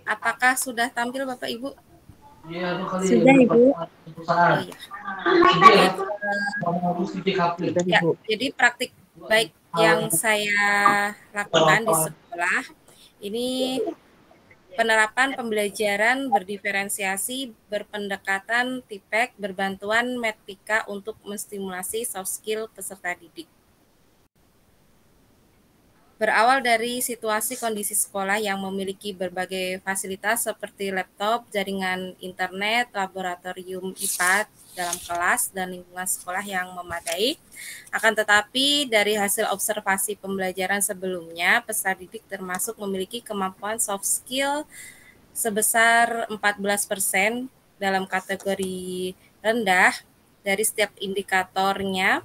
Apakah sudah tampil Bapak Ibu? Sudah Ibu. Oh iya. Ya, jadi praktik baik yang saya lakukan di sekolah ini penerapan pembelajaran berdiferensiasi, berpendekatan TIPEK, berbantuan METPIKA untuk menstimulasi soft skill peserta didik. Berawal dari situasi kondisi sekolah yang memiliki berbagai fasilitas seperti laptop, jaringan internet, laboratorium IPA dalam kelas, dan lingkungan sekolah yang memadai. Akan tetapi dari hasil observasi pembelajaran sebelumnya, peserta didik termasuk memiliki kemampuan soft skill sebesar 14% dalam kategori rendah dari setiap indikatornya,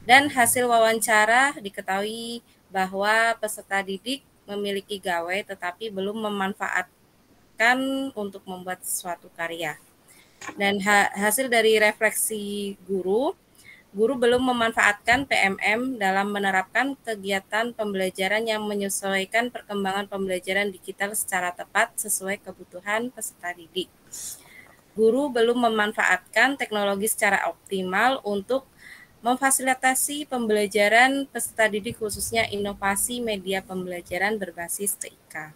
dan hasil wawancara diketahui bahwa peserta didik memiliki gawai tetapi belum memanfaatkan untuk membuat suatu karya. Dan hasil dari refleksi guru belum memanfaatkan PMM dalam menerapkan kegiatan pembelajaran yang menyesuaikan perkembangan pembelajaran digital secara tepat sesuai kebutuhan peserta didik. Guru belum memanfaatkan teknologi secara optimal untuk memfasilitasi pembelajaran peserta didik khususnya inovasi media pembelajaran berbasis TIK.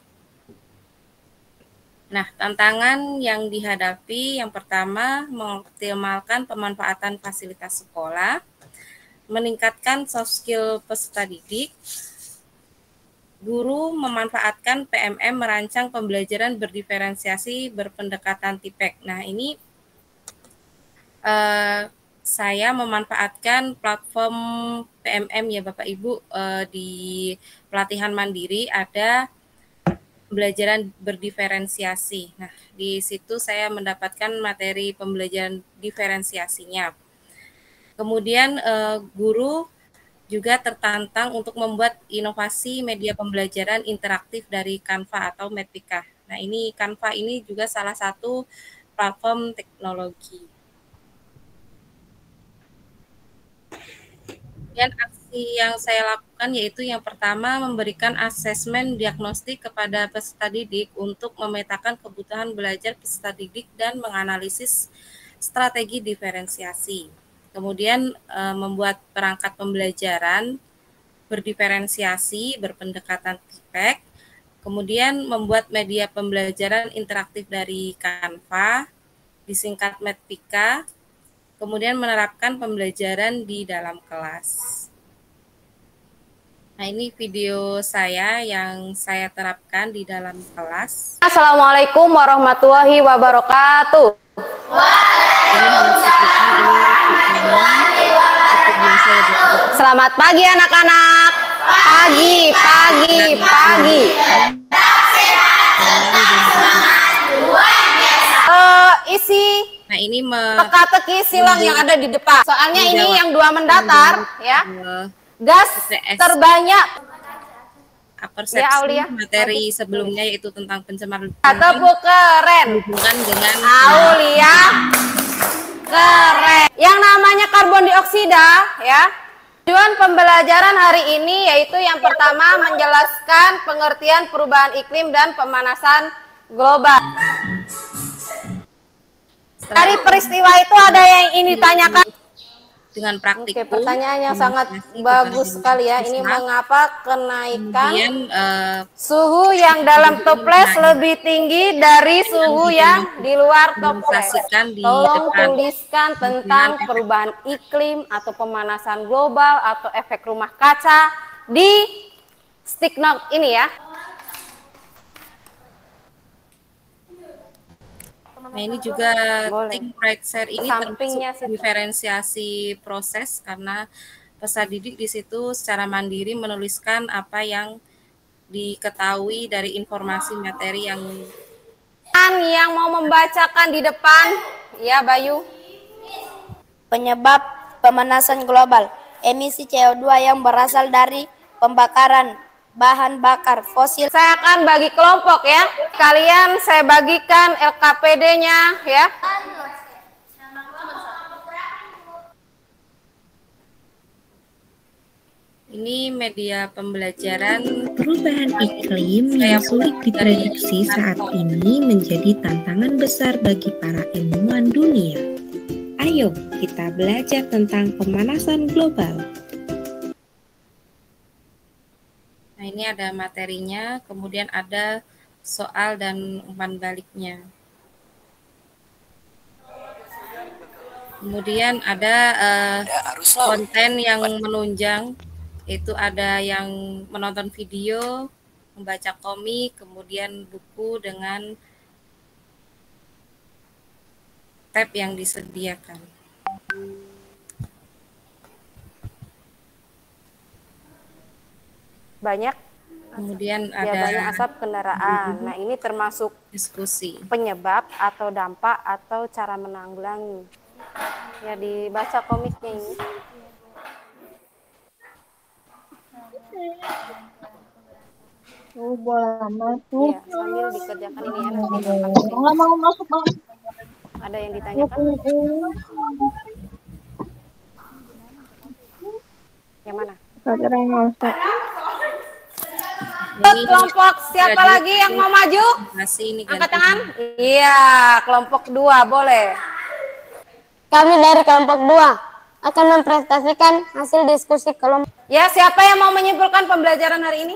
Nah, tantangan yang dihadapi yang pertama mengoptimalkan pemanfaatan fasilitas sekolah, meningkatkan soft skill peserta didik. Guru memanfaatkan PMM merancang pembelajaran berdiferensiasi berpendekatan TIPEK. Nah, ini saya memanfaatkan platform PMM ya Bapak Ibu, di pelatihan mandiri ada pembelajaran berdiferensiasi. Nah, di situ saya mendapatkan materi pembelajaran diferensiasinya. Kemudian guru juga tertantang untuk membuat inovasi media pembelajaran interaktif dari Canva atau METPIKA. Nah, ini Canva ini juga salah satu platform teknologi. Dan aksi yang saya lakukan yaitu yang pertama memberikan asesmen diagnostik kepada peserta didik untuk memetakan kebutuhan belajar peserta didik dan menganalisis strategi diferensiasi. Kemudian membuat perangkat pembelajaran berdiferensiasi berpendekatan TIPEK. Kemudian membuat media pembelajaran interaktif dari Canva, disingkat METPIKA. Kemudian menerapkan pembelajaran di dalam kelas. Nah, ini video saya yang saya terapkan di dalam kelas. Assalamualaikum warahmatullahi wabarakatuh. Selamat pagi anak-anak. Pagi. Isi Nah, ini teka-teki silang yang ada di depan. Soalnya ini yang dua mendatar ya. Gas terbanyak. Persepsi ya, Aulia. Materi sebelumnya yaitu tentang pencemaran tepuk keren hubungan dengan Aulia. Keren. Yang namanya karbon dioksida ya. Tujuan pembelajaran hari ini yaitu yang pertama menjelaskan pengertian perubahan iklim dan pemanasan global. Dari peristiwa itu ada yang ini ditanyakan dengan praktikum. Oke, pertanyaan yang sangat bagus sekali ya. Ini mengapa kenaikan suhu yang dalam toples lebih tinggi dari suhu yang di luar toples? Tolong tuliskan tentang perubahan iklim atau pemanasan global atau efek rumah kaca di stick note ini ya. Nah, ini juga tim right share ini termasuk diferensiasi proses karena peserta didik di situ secara mandiri menuliskan apa yang diketahui dari informasi materi yang mau membacakan di depan ya Bayu. Penyebab pemanasan global, emisi CO2 yang berasal dari pembakaran bahan bakar fosil. Saya akan bagi kelompok ya. Kalian saya bagikan LKPD-nya ya. Ini media pembelajaran. Perubahan iklim yang sulit diprediksi saat ini menjadi tantangan besar bagi para ilmuwan dunia. Ayo kita belajar tentang pemanasan global. Nah, ini ada materinya, kemudian ada soal dan umpan baliknya. Kemudian ada konten yang menunjang, itu ada yang menonton video, membaca komik, kemudian buku dengan tab yang disediakan. Banyak. Kemudian ya, ada banyak asap kendaraan. Nah, ini termasuk diskusi, penyebab atau dampak atau cara menanggulangi. Ya, dibaca komiknya ini. Bola masuk. Iya, sambil dikerjakan ini ya, nanti gampang sih. Mau masuk. Ada yang ditanyakan? Yang mana? Kelompok siapa lagi yang mau maju? Angkat tangan. Iya, kelompok 2 boleh. Kami dari kelompok 2 akan mempresentasikan hasil diskusi kelompok. Ya, siapa yang mau menyimpulkan pembelajaran hari ini?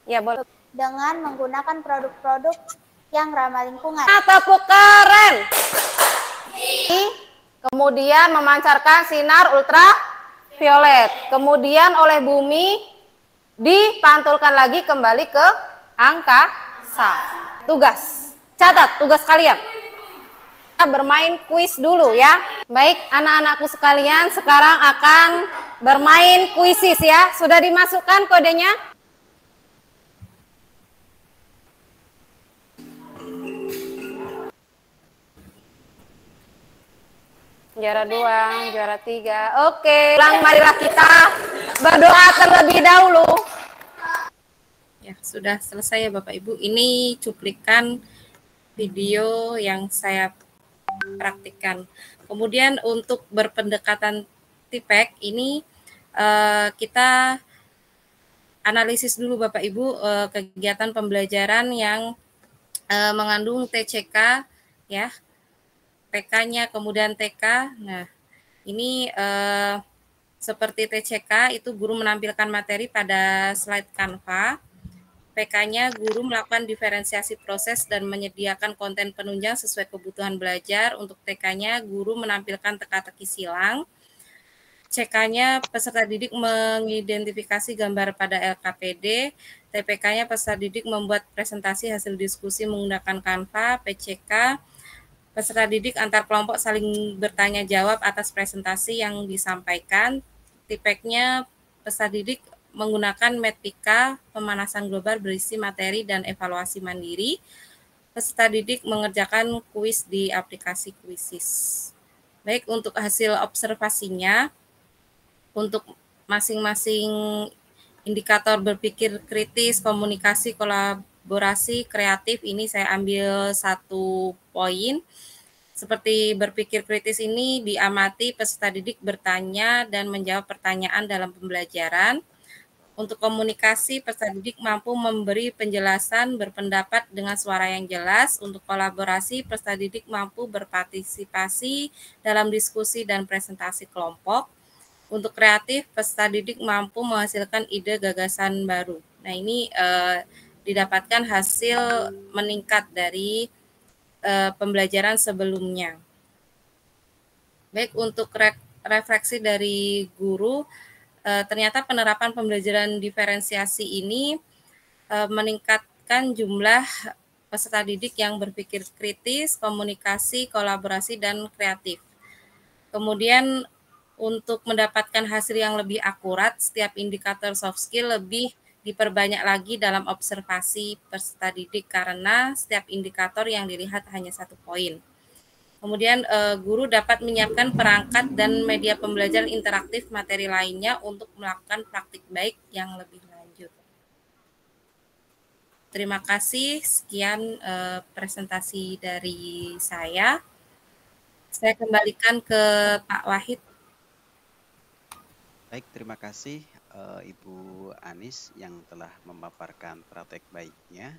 Ya, boleh. Dengan menggunakan produk-produk yang ramah lingkungan. Tepuk keren. Kemudian memancarkan sinar ultraviolet. Kemudian oleh bumi dipantulkan lagi kembali ke angkasa. Tugas. Catat tugas kalian. Kita bermain kuis dulu ya. Baik, anak-anakku sekalian, sekarang akan bermain kuisis ya. Sudah dimasukkan kodenya? Juara 2, juara 3. Oke, marilah kita berdoa terlebih dahulu. Ya, sudah selesai ya Bapak Ibu. Ini cuplikan video yang saya praktikkan. Kemudian untuk berpendekatan TIPEK ini kita analisis dulu Bapak Ibu kegiatan pembelajaran yang mengandung TCK ya. PK-nya kemudian TK. Nah, ini seperti TCK itu guru menampilkan materi pada slide Canva. PK-nya guru melakukan diferensiasi proses dan menyediakan konten penunjang sesuai kebutuhan belajar. Untuk TK-nya guru menampilkan teka-teki silang. CK-nya peserta didik mengidentifikasi gambar pada LKPD. TPK-nya peserta didik membuat presentasi hasil diskusi menggunakan Canva. PCK peserta didik antar kelompok saling bertanya jawab atas presentasi yang disampaikan. TIPEK-nya peserta didik menggunakan Metika pemanasan global berisi materi dan evaluasi mandiri. Peserta didik mengerjakan kuis di aplikasi Quizzes. Baik, untuk hasil observasinya, untuk masing-masing indikator berpikir kritis, komunikasi, kolaborasi, kreatif, ini saya ambil 1 poin. Seperti berpikir kritis ini diamati peserta didik bertanya dan menjawab pertanyaan dalam pembelajaran. Untuk komunikasi, peserta didik mampu memberi penjelasan, berpendapat dengan suara yang jelas. Untuk kolaborasi, peserta didik mampu berpartisipasi dalam diskusi dan presentasi kelompok. Untuk kreatif, peserta didik mampu menghasilkan ide gagasan baru. Nah, ini didapatkan hasil meningkat dari pembelajaran sebelumnya. Baik, untuk refleksi dari guru, ternyata penerapan pembelajaran diferensiasi ini meningkatkan jumlah peserta didik yang berpikir kritis, komunikasi, kolaborasi, dan kreatif. Kemudian untuk mendapatkan hasil yang lebih akurat, setiap indikator soft skill lebih diperbanyak lagi dalam observasi peserta didik karena setiap indikator yang dilihat hanya 1 poin. Kemudian guru dapat menyiapkan perangkat dan media pembelajaran interaktif materi lainnya untuk melakukan praktik baik yang lebih lanjut. Terima kasih, sekian presentasi dari saya. Saya kembalikan ke Pak Wahid. Baik, terima kasih Ibu Anis yang telah memaparkan praktek baiknya.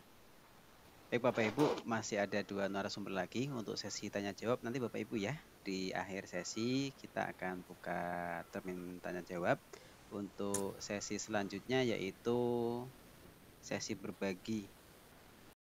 Baik Bapak Ibu, masih ada 2 narasumber lagi untuk sesi tanya jawab. Nanti Bapak Ibu ya, di akhir sesi kita akan buka termin tanya jawab. Untuk sesi selanjutnya yaitu sesi berbagi